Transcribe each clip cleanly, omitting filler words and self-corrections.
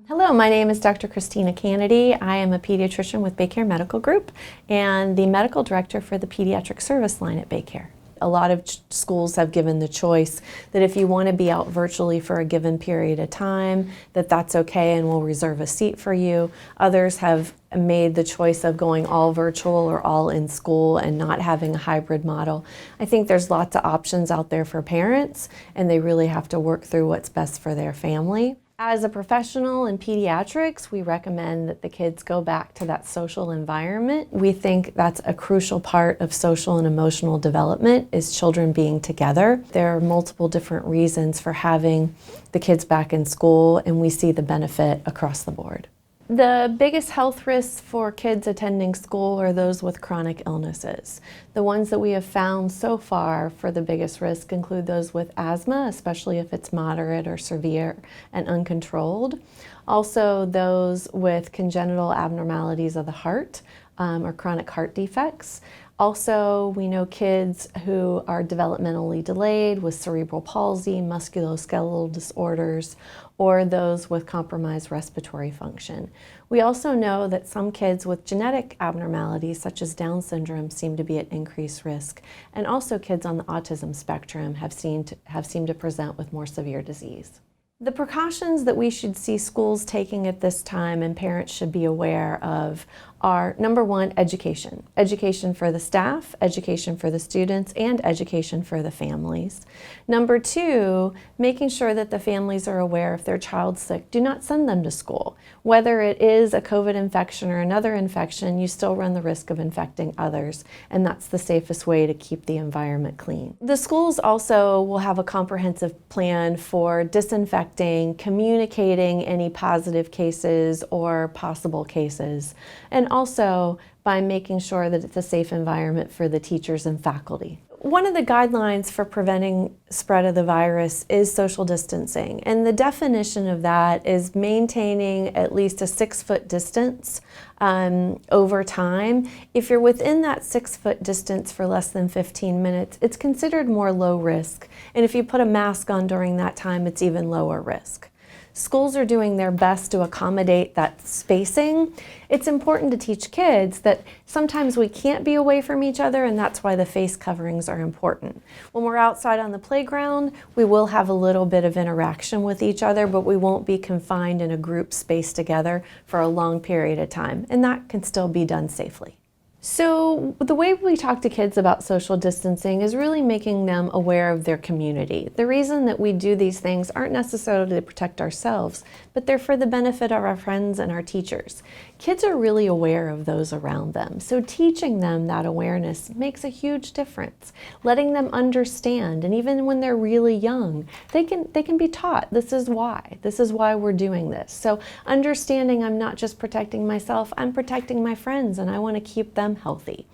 Hello, my name is Dr. Christina Canody. I am a pediatrician with BayCare Medical Group and the medical director for the pediatric service line at BayCare. A lot of schools have given the choice that if you want to be out virtually for a given period of time, that's okay and we'll reserve a seat for you. Others have made the choice of going all virtual or all in school and not having a hybrid model. I think there's lots of options out there for parents, and they really have to work through what's best for their family. As a professional in pediatrics, we recommend that the kids go back to that social environment. We think that's a crucial part of social and emotional development, is children being together. There are multiple different reasons for having the kids back in school, and we see the benefit across the board. The biggest health risks for kids attending school are those with chronic illnesses. The ones that we have found so far for the biggest risk include those with asthma, especially if it's moderate or severe and uncontrolled. Also those with congenital abnormalities of the heart or chronic heart defects. Also, we know kids who are developmentally delayed with cerebral palsy, musculoskeletal disorders, or those with compromised respiratory function. We also know that some kids with genetic abnormalities such as Down syndrome seem to be at increased risk, and also kids on the autism spectrum have seemed to present with more severe disease. The precautions that we should see schools taking at this time and parents should be aware of are, number one, education. Education for the staff, education for the students, and education for the families. Number two, making sure that the families are aware if their child's sick, do not send them to school. Whether it is a COVID infection or another infection, you still run the risk of infecting others, and that's the safest way to keep the environment clean. The schools also will have a comprehensive plan for disinfecting, communicating any positive cases or possible cases, and also by making sure that it's a safe environment for the teachers and faculty. One of the guidelines for preventing spread of the virus is social distancing, and the definition of that is maintaining at least a 6-foot distance over time. If you're within that 6-foot distance for less than 15 minutes, it's considered more low risk, and if you put a mask on during that time, it's even lower risk. Schools are doing their best to accommodate that spacing. It's important to teach kids that sometimes we can't be away from each other, and that's why the face coverings are important. When we're outside on the playground, we will have a little bit of interaction with each other, but we won't be confined in a group space together for a long period of time, and that can still be done safely. So the way we talk to kids about social distancing is really making them aware of their community. The reason that we do these things aren't necessarily to protect ourselves, but they're for the benefit of our friends and our teachers. Kids are really aware of those around them, so teaching them that awareness makes a huge difference. Letting them understand, and even when they're really young, they can be taught this is why we're doing this. So understanding I'm not just protecting myself, I'm protecting my friends, and I want to keep them healthy.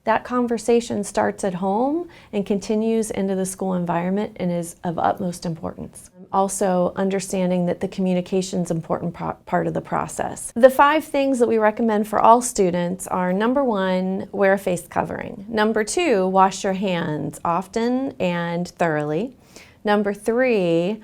That conversation starts at home and continues into the school environment and is of utmost importance. Also, understanding that the communication is an important part of the process. The 5 things that we recommend for all students are: number 1, wear a face covering. Number 2, wash your hands often and thoroughly. Number 3,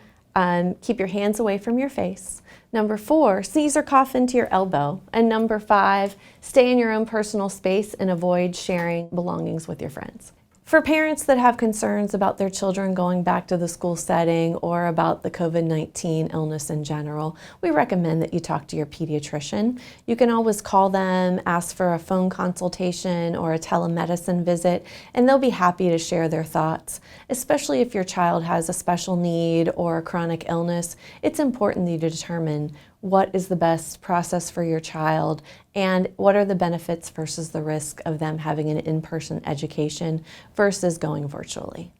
keep your hands away from your face. Number 4, sneeze or cough into your elbow. And number 5, stay in your own personal space and avoid sharing belongings with your friends. For parents that have concerns about their children going back to the school setting or about the COVID-19 illness in general, we recommend that you talk to your pediatrician. You can always call them, ask for a phone consultation or a telemedicine visit, and they'll be happy to share their thoughts. Especially if your child has a special need or a chronic illness, it's important that you determine what is the best process for your child and what are the benefits versus the risk of them having an in-person education versus going virtually.